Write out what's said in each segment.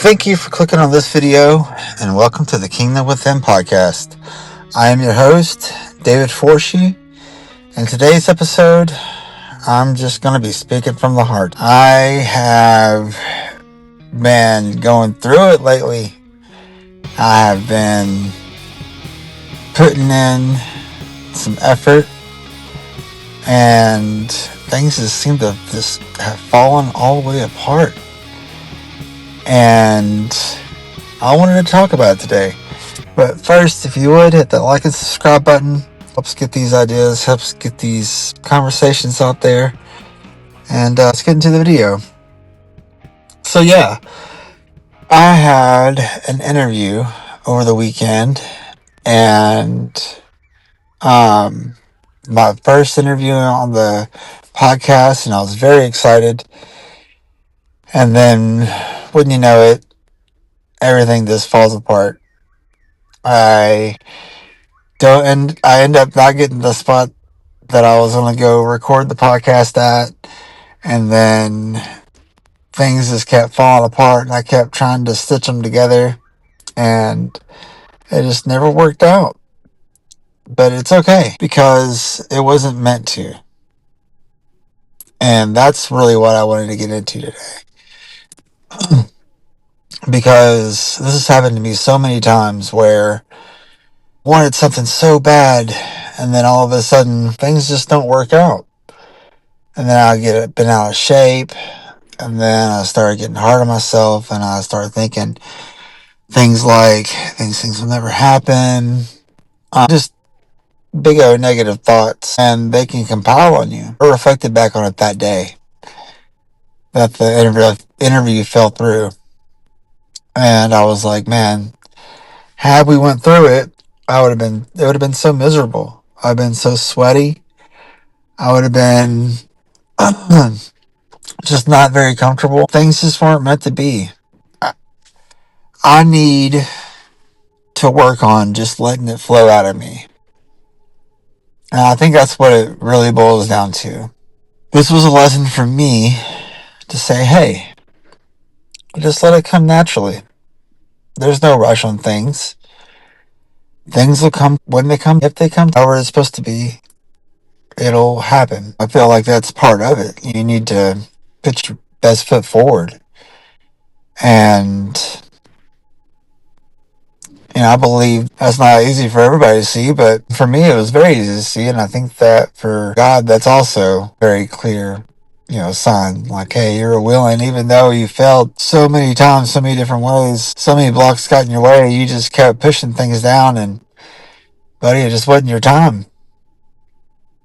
Thank you for clicking on this video and welcome to the Kingdom Within podcast. I am your host, David Forshee, and today's episode, I'm just going to be speaking from the heart. I have been going through it lately. I have been putting in some effort and things just seem to just have fallen all the way apart. And I wanted to talk about it today. But first, if you would, hit that like and subscribe button. Helps get these ideas, helps get these conversations out there. And let's get into the video. So yeah, I had an interview over the weekend. And my first interview on the podcast, and I was very excited. And then, wouldn't you know it, everything just falls apart. I end up not getting the spot that I was going to go record the podcast at, and then things just kept falling apart, and I kept trying to stitch them together, and it just never worked out. But it's okay, because it wasn't meant to. And that's really what I wanted to get into today. Because this has happened to me so many times where I wanted something so bad, and then all of a sudden things just don't work out. And then I get bent out of shape, and then I started getting hard on myself, and I started thinking things like things will never happen. Just big old negative thoughts, and they can compile on you. I reflected back on it that day that the interview fell through, and I was like, man, had we went through it, it would have been so miserable. I've been so sweaty. I would have been just not very comfortable. Things just weren't meant to be. I need to work on just letting it flow out of me. And I think that's what it really boils down to. This was a lesson for me to say, hey, just let it come naturally. There's no rush on things. Things will come when they come. If they come however it's supposed to be, it'll happen. I feel like that's part of it. You need to put your best foot forward. And I believe that's not easy for everybody to see, but for me, it was very easy to see. And I think that for God, that's also very clear, sign. Like, hey, you're willing, even though you failed so many times, so many different ways, so many blocks got in your way, you just kept pushing things down. And, buddy, it just wasn't your time.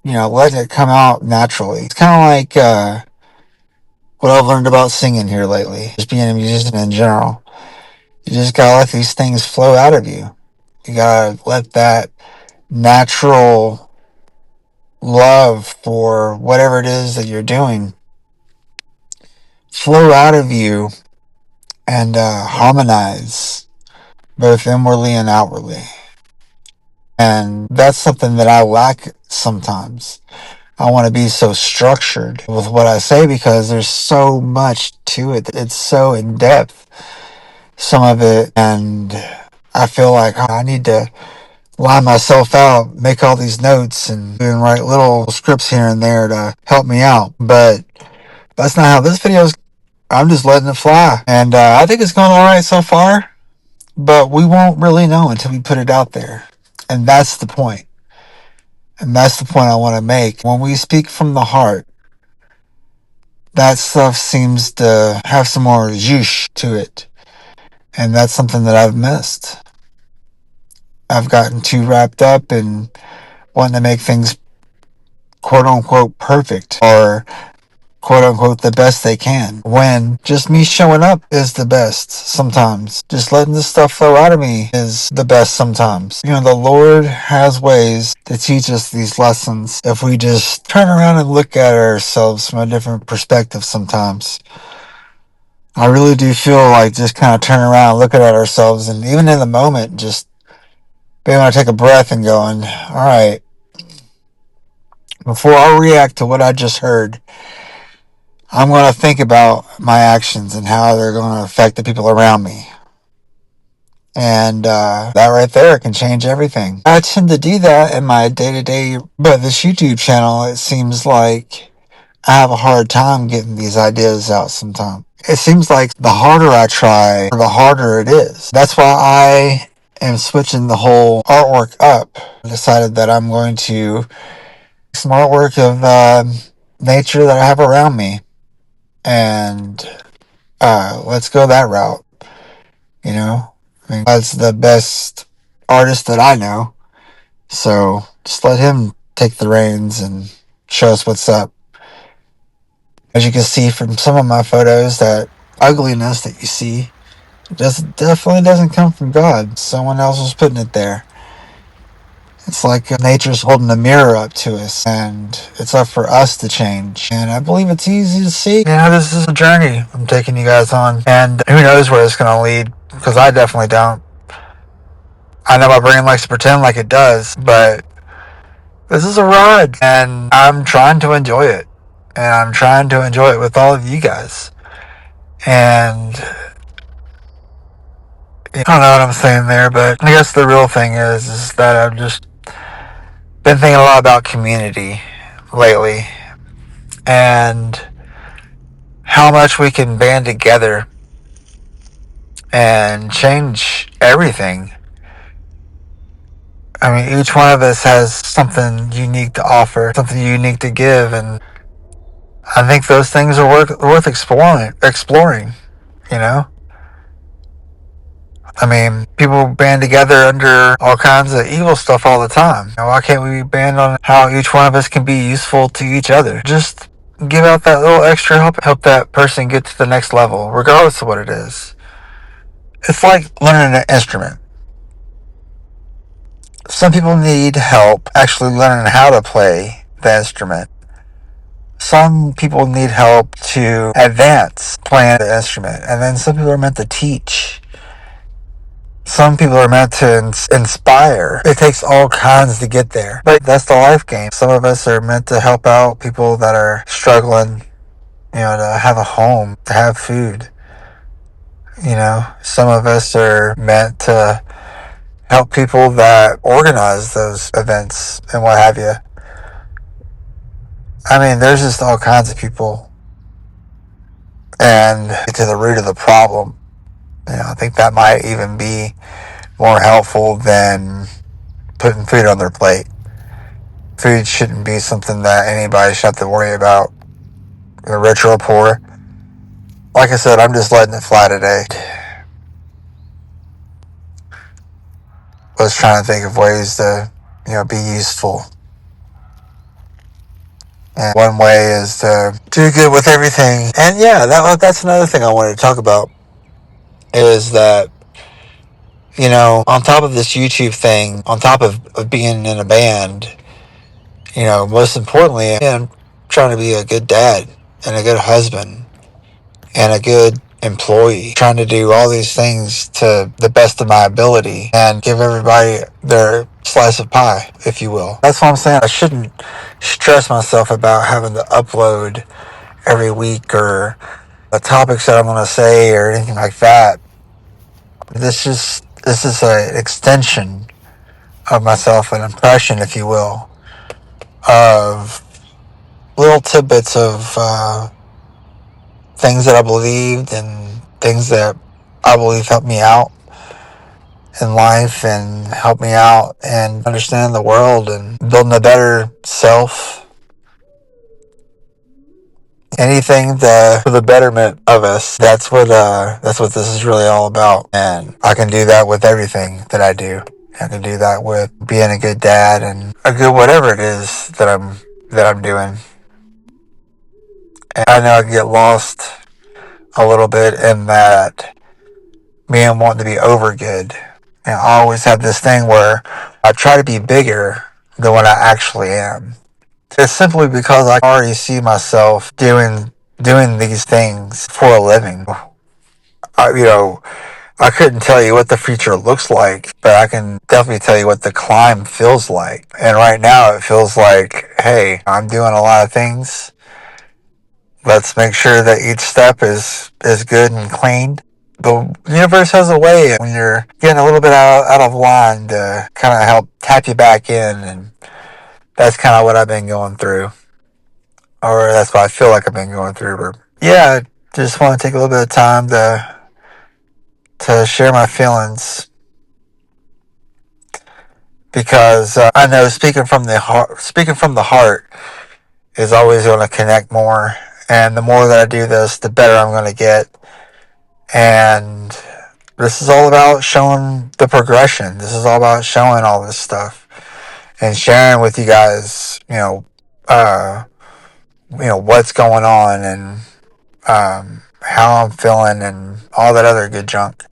Letting it come out naturally. It's kind of like what I've learned about singing here lately, just being a musician in general. You just gotta let these things flow out of you. You gotta let that natural love for whatever it is that you're doing flow out of you and harmonize both inwardly and outwardly. And that's something that I lack sometimes. I want to be so structured with what I say because there's so much to it. It's so in depth, some of it, and I feel like I need to line myself out, make all these notes, and write little scripts here and there to help me out. But that's not how this video is. I'm just letting it fly. And I think it's going all right so far. But we won't really know until we put it out there. And that's the point. And that's the point I want to make. When we speak from the heart, that stuff seems to have some more zhoosh to it. And that's something that I've missed. I've gotten too wrapped up in wanting to make things quote unquote perfect or quote unquote the best they can, when just me showing up is the best sometimes. Just letting this stuff flow out of me is the best sometimes. The Lord has ways to teach us these lessons if we just turn around and look at ourselves from a different perspective sometimes. I really do feel like just kind of turning around and looking at ourselves, and even in the moment, just being able to take a breath and going, all right, before I react to what I just heard, I'm going to think about my actions and how they're going to affect the people around me. And that right there can change everything. I tend to do that in my day to day, but this YouTube channel, it seems like I have a hard time getting these ideas out sometimes. It seems like the harder I try, the harder it is. That's why I am switching the whole artwork up. I decided that I'm going to some artwork of nature that I have around me, and let's go that route. You know, I mean, God's the best artist that I know, so just let him take the reins and show us what's up. As you can see from some of my photos, that ugliness that you see definitely doesn't come from God. Someone else was putting it there. It's like nature's holding a mirror up to us, and it's up for us to change. And I believe it's easy to see. This is a journey I'm taking you guys on, and who knows where it's going to lead, because I definitely don't. I know my brain likes to pretend like it does, but this is a ride, and I'm trying to enjoy it. And I'm trying to enjoy it with all of you guys. And I don't know what I'm saying there, but I guess the real thing is that I've just been thinking a lot about community lately, and how much we can band together and change everything. I mean, each one of us has something unique to offer, something unique to give, and I think those things are worth exploring, you know? I mean, people band together under all kinds of evil stuff all the time. Why can't we band on how each one of us can be useful to each other? Just give out that little extra help that person get to the next level, regardless of what it is. It's like learning an instrument. Some people need help actually learning how to play the instrument. Some people need help to advance playing the instrument. And then some people are meant to teach. Some people are meant to inspire. It takes all kinds to get there. But that's the life game. Some of us are meant to help out people that are struggling, to have a home, to have food. Some of us are meant to help people that organize those events and what have you. I mean, there's just all kinds of people. And get to the root of the problem. I think that might even be more helpful than putting food on their plate. Food shouldn't be something that anybody should have to worry about, rich or poor. Like I said, I'm just letting it fly today. I was trying to think of ways to, be useful. And one way is to do good with everything. And yeah, that's another thing I wanted to talk about, is that, on top of this YouTube thing, on top of being in a band, most importantly, I'm trying to be a good dad and a good husband and a good employee, trying to do all these things to the best of my ability and give everybody their slice of pie, if you will. That's what I'm saying. I shouldn't stress myself about having to upload every week or the topics that I'm going to say or anything like that. This is an extension of myself, an impression, if you will, of little tidbits of things that I believed and things that I believe helped me out in life and help me out and understand the world and building a better self. Anything for the betterment of us. That's what this is really all about. And I can do that with everything that I do. I can do that with being a good dad and a good whatever it is that I'm doing. And I know I get lost a little bit in that being wanting to be over good. And I always have this thing where I try to be bigger than what I actually am. It's simply because I already see myself doing these things for a living. I couldn't tell you what the future looks like, but I can definitely tell you what the climb feels like. And right now it feels like, hey, I'm doing a lot of things Let's make sure that each step is good and clean. The universe has a way when you're getting a little bit out of line to kind of help tap you back in, and that's kind of what I've been going through, or that's what I feel like I've been going through. But yeah, I just want to take a little bit of time to share my feelings because I know speaking from the heart is always going to connect more, and the more that I do this, the better I'm going to get. And this is all about showing the progression. This is all about showing all this stuff and sharing with you guys, what's going on and how I'm feeling and all that other good junk.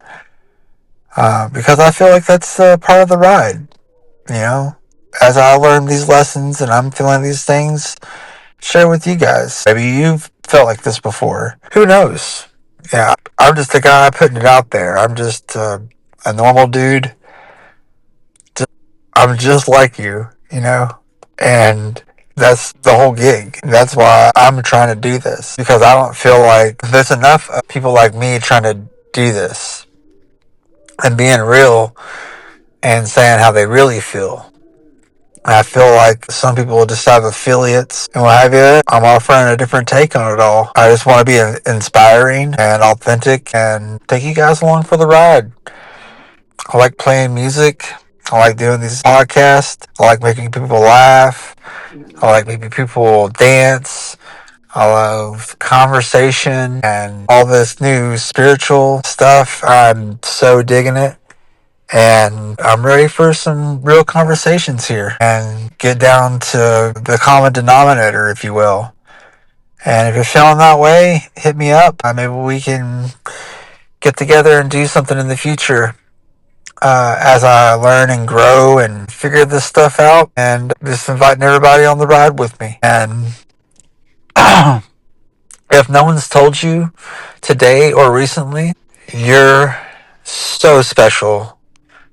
Because I feel like that's part of the ride. You know, as I learn these lessons and I'm feeling these things, share with you guys. Maybe you've felt like this before. Who knows? Yeah, I'm just a guy putting it out there. I'm just a normal dude. I'm just like you. And that's the whole gig. That's why I'm trying to do this. Because I don't feel like there's enough people like me trying to do this and being real and saying how they really feel. I feel like some people will just have affiliates and what have you. I'm offering a different take on it all. I just want to be inspiring and authentic and take you guys along for the ride. I like playing music. I like doing these podcasts. I like making people laugh. I like making people dance. I love conversation and all this new spiritual stuff. I'm so digging it. And I'm ready for some real conversations here and get down to the common denominator, if you will. And if you're feeling that way, hit me up. Maybe we can get together and do something in the future as I learn and grow and figure this stuff out. And just inviting everybody on the ride with me. And if no one's told you today or recently, you're so special.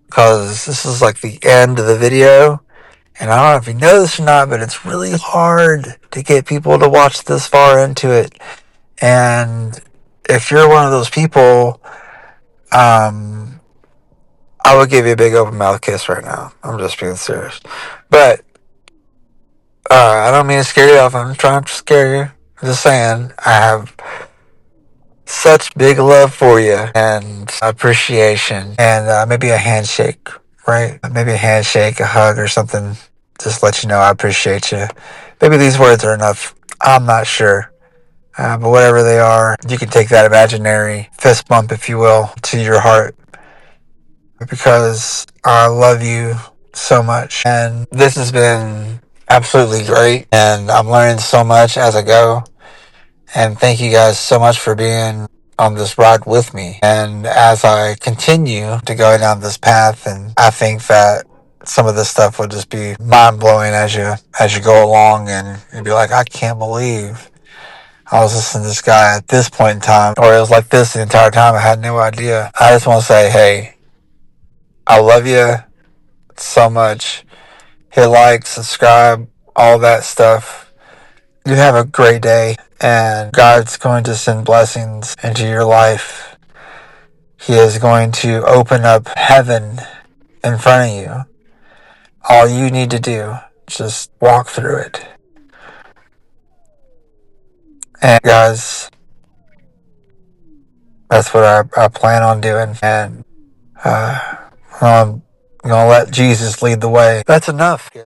Because this is like the end of the video. And I don't know if you know this or not, but it's really hard to get people to watch this far into it. And if you're one of those people, I would give you a big open mouth kiss right now. I'm just being serious. But I don't mean to scare you off. I'm trying to scare you. I'm just saying, I have such big love for you and appreciation and maybe a handshake, right? Maybe a handshake, a hug or something. Just let you know I appreciate you. Maybe these words are enough. I'm not sure. But whatever they are, you can take that imaginary fist bump, if you will, to your heart. Because I love you so much. And this has been absolutely great. And I'm learning so much as I go. And thank you guys so much for being on this ride with me. And as I continue to go down this path, and I think that some of this stuff will just be mind blowing as you go along, and you'll be like, I can't believe I was listening to this guy at this point in time, or it was like this the entire time. I had no idea. I just want to say, hey, I love you so much. Hit like, subscribe, all that stuff. You have a great day, and God's going to send blessings into your life. He is going to open up heaven in front of you. All you need to do is just walk through it. And guys, that's what I plan on doing. And I'm going to let Jesus lead the way. That's enough.